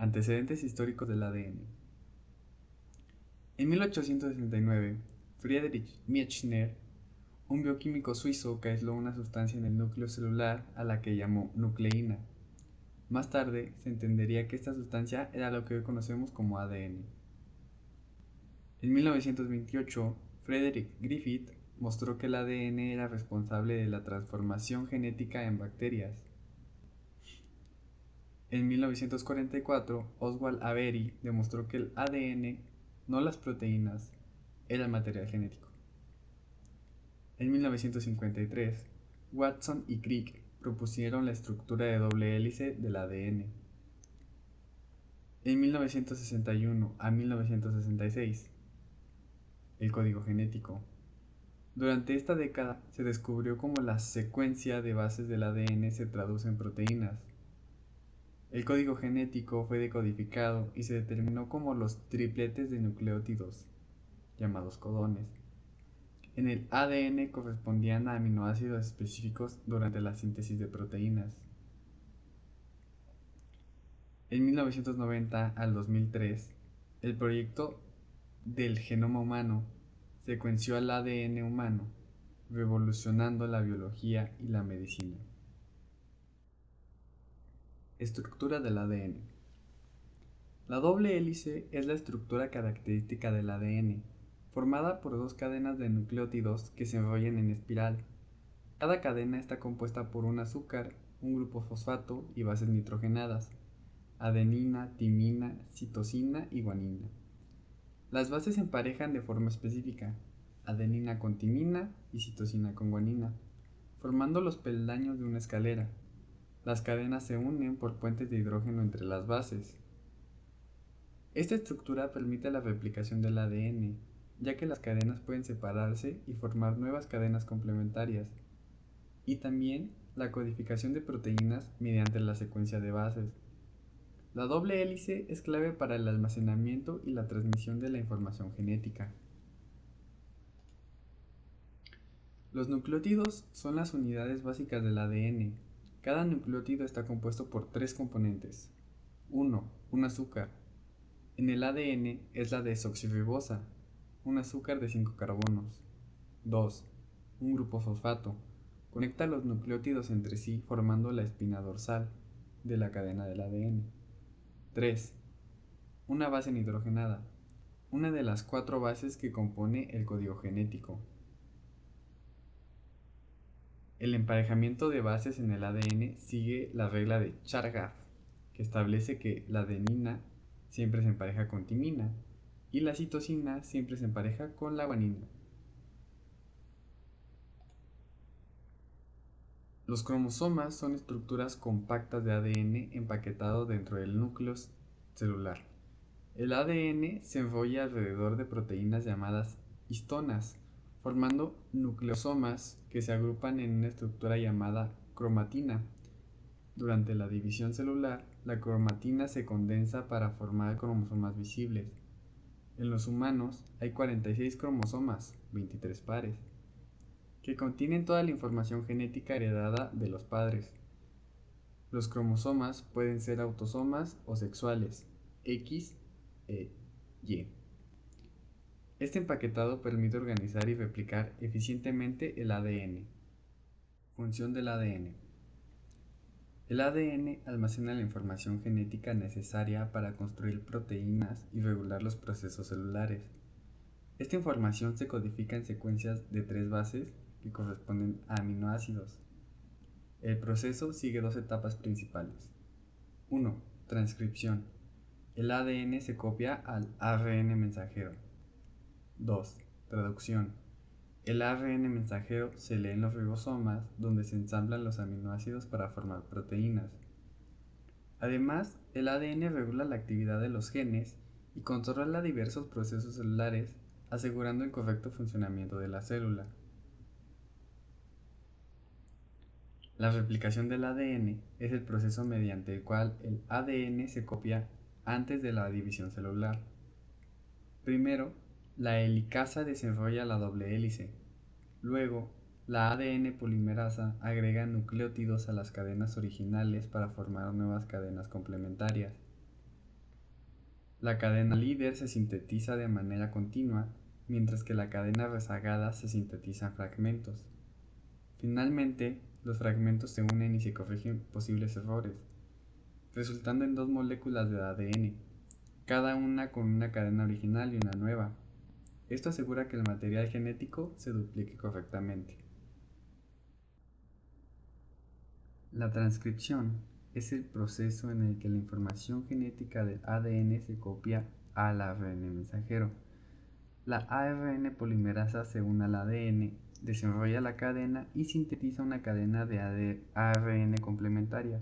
Antecedentes históricos del ADN. En 1869, Friedrich Miechner, un bioquímico suizo que aisló una sustancia en el núcleo celular a la que llamó nucleína. Más tarde se entendería que esta sustancia era lo que hoy conocemos como ADN. En 1928, Frederick Griffith mostró que el ADN era responsable de la transformación genética en bacterias. En 1944, Oswald Avery demostró que el ADN, no las proteínas, era el material genético. En 1953, Watson y Crick propusieron la estructura de doble hélice del ADN. En 1961 a 1966, el código genético. Durante esta década se descubrió cómo la secuencia de bases del ADN se traduce en proteínas. El código genético fue decodificado y se determinó como los tripletes de nucleótidos, llamados codones. En el ADN correspondían a aminoácidos específicos durante la síntesis de proteínas. En 1990 al 2003, el proyecto del genoma humano secuenció al ADN humano, revolucionando la biología y la medicina. Estructura del ADN. La doble hélice es la estructura característica del ADN, formada por dos cadenas de nucleótidos que se enrollan en espiral. Cada cadena está compuesta por un azúcar, un grupo fosfato y bases nitrogenadas, adenina, timina, citosina y guanina. Las bases se emparejan de forma específica, adenina con timina y citosina con guanina, formando los peldaños de una escalera. Las cadenas se unen por puentes de hidrógeno entre las bases. Esta estructura permite la replicación del ADN, ya que las cadenas pueden separarse y formar nuevas cadenas complementarias, y también la codificación de proteínas mediante la secuencia de bases. La doble hélice es clave para el almacenamiento y la transmisión de la información genética. Los nucleótidos son las unidades básicas del ADN. Cada nucleótido está compuesto por tres componentes. 1. Un azúcar. En el ADN es la desoxirribosa, un azúcar de 5 carbonos. 2. Un grupo fosfato. Conecta los nucleótidos entre sí formando la espina dorsal de la cadena del ADN. 3. Una base nitrogenada, una de las 4 bases que compone el código genético. El emparejamiento de bases en el ADN sigue la regla de Chargaff, que establece que la adenina siempre se empareja con timina y la citosina siempre se empareja con la guanina. Los cromosomas son estructuras compactas de ADN empaquetado dentro del núcleo celular. El ADN se enrolla alrededor de proteínas llamadas histonas, formando nucleosomas que se agrupan en una estructura llamada cromatina. Durante la división celular, la cromatina se condensa para formar cromosomas visibles. En los humanos hay 46 cromosomas, 23 pares, que contienen toda la información genética heredada de los padres. Los cromosomas pueden ser autosomas o sexuales, X e Y. Este empaquetado permite organizar y replicar eficientemente el ADN. Función del ADN. El ADN almacena la información genética necesaria para construir proteínas y regular los procesos celulares. Esta información se codifica en secuencias de 3 bases que corresponden a aminoácidos. El proceso sigue dos etapas principales. 1. Transcripción. El ADN se copia al ARN mensajero. 2. Traducción. El ARN mensajero se lee en los ribosomas, donde se ensamblan los aminoácidos para formar proteínas. Además, el ADN regula la actividad de los genes y controla diversos procesos celulares, asegurando el correcto funcionamiento de la célula. La replicación del ADN es el proceso mediante el cual el ADN se copia antes de la división celular. Primero, la helicasa desenrolla la doble hélice. Luego, la ADN polimerasa agrega nucleótidos a las cadenas originales para formar nuevas cadenas complementarias. La cadena líder se sintetiza de manera continua, mientras que la cadena rezagada se sintetiza en fragmentos. Finalmente, los fragmentos se unen y se corrigen posibles errores, resultando en dos moléculas de ADN, cada una con una cadena original y una nueva. Esto asegura que el material genético se duplique correctamente. La transcripción es el proceso en el que la información genética del ADN se copia al ARN mensajero. La ARN polimerasa se une al ADN, desarrolla la cadena y sintetiza una cadena de ARN complementaria.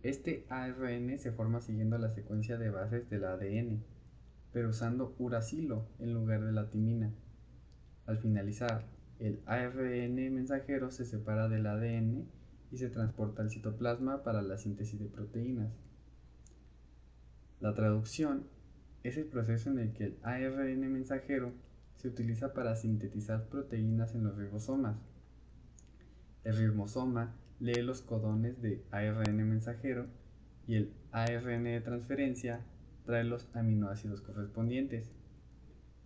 Este ARN se forma siguiendo la secuencia de bases del ADN, pero usando uracilo en lugar de la timina. Al finalizar, el ARN mensajero se separa del ADN y se transporta al citoplasma para la síntesis de proteínas. La traducción es el proceso en el que el ARN mensajero se utiliza para sintetizar proteínas en los ribosomas. El ribosoma lee los codones de ARN mensajero y el ARN de transferencia trae los aminoácidos correspondientes.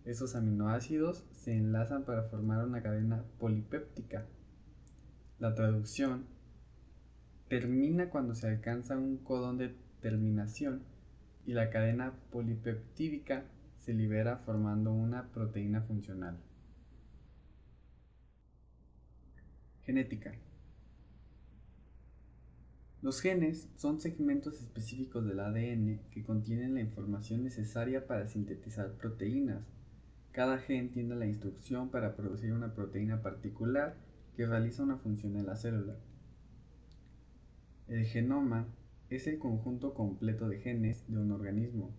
Esos aminoácidos se enlazan para formar una cadena polipéptica. La traducción termina cuando se alcanza un codón de terminación y la cadena polipeptídica se libera formando una proteína funcional. Genética. Los genes son segmentos específicos del ADN que contienen la información necesaria para sintetizar proteínas. Cada gen tiene la instrucción para producir una proteína particular que realiza una función en la célula. El genoma es el conjunto completo de genes de un organismo.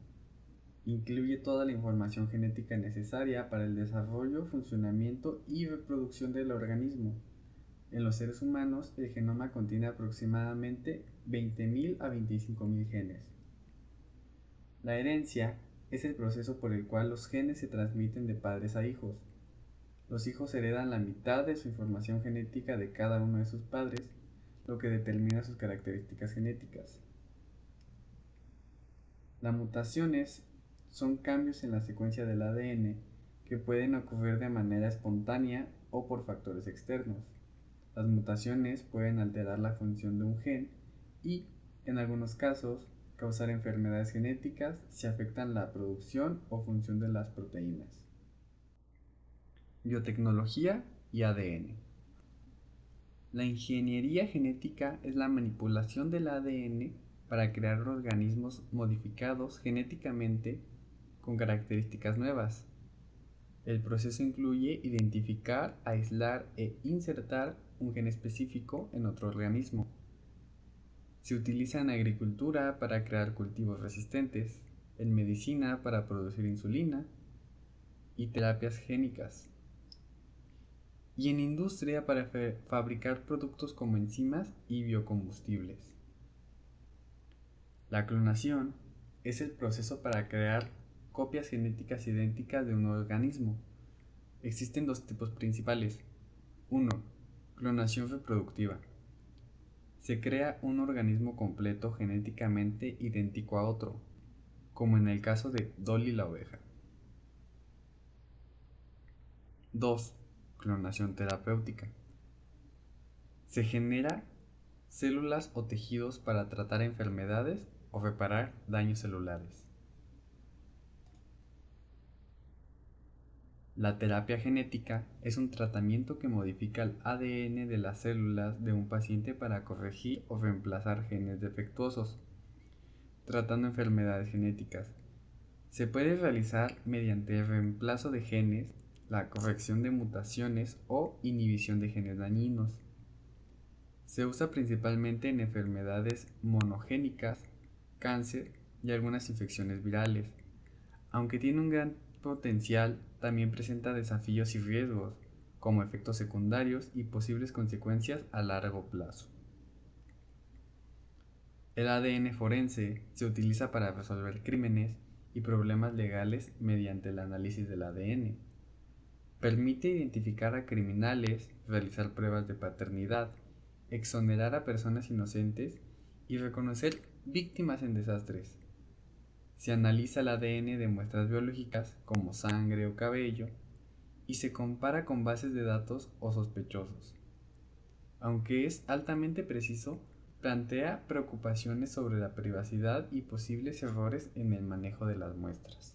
Incluye toda la información genética necesaria para el desarrollo, funcionamiento y reproducción del organismo. En los seres humanos, el genoma contiene aproximadamente 20.000 a 25.000 genes. La herencia es el proceso por el cual los genes se transmiten de padres a hijos. Los hijos heredan la mitad de su información genética de cada uno de sus padres, lo que determina sus características genéticas. Las mutaciones son cambios en la secuencia del ADN que pueden ocurrir de manera espontánea o por factores externos. Las mutaciones pueden alterar la función de un gen y, en algunos casos, causar enfermedades genéticas si afectan la producción o función de las proteínas. Biotecnología y ADN. La ingeniería genética es la manipulación del ADN para crear organismos modificados genéticamente con características nuevas. El proceso incluye identificar, aislar e insertar un gen específico en otro organismo. Se utiliza en agricultura para crear cultivos resistentes, en medicina para producir insulina y terapias génicas, y en industria para fabricar productos como enzimas y biocombustibles. La clonación es el proceso para crear copias genéticas idénticas de un organismo. Existen dos tipos principales. 1. Clonación reproductiva. Se crea un organismo completo genéticamente idéntico a otro, como en el caso de Dolly la oveja. 2. Clonación terapéutica. Se genera células o tejidos para tratar enfermedades o reparar daños celulares. La terapia genética es un tratamiento que modifica el ADN de las células de un paciente para corregir o reemplazar genes defectuosos, tratando enfermedades genéticas. Se puede realizar mediante el reemplazo de genes, la corrección de mutaciones o inhibición de genes dañinos. Se usa principalmente en enfermedades monogénicas, cáncer y algunas infecciones virales. Aunque tiene un gran potencial, también presenta desafíos y riesgos, como efectos secundarios y posibles consecuencias a largo plazo. El ADN forense se utiliza para resolver crímenes y problemas legales mediante el análisis del ADN. Permite identificar a criminales, realizar pruebas de paternidad, exonerar a personas inocentes y reconocer víctimas en desastres. Se analiza el ADN de muestras biológicas como sangre o cabello y se compara con bases de datos o sospechosos. Aunque es altamente preciso, plantea preocupaciones sobre la privacidad y posibles errores en el manejo de las muestras.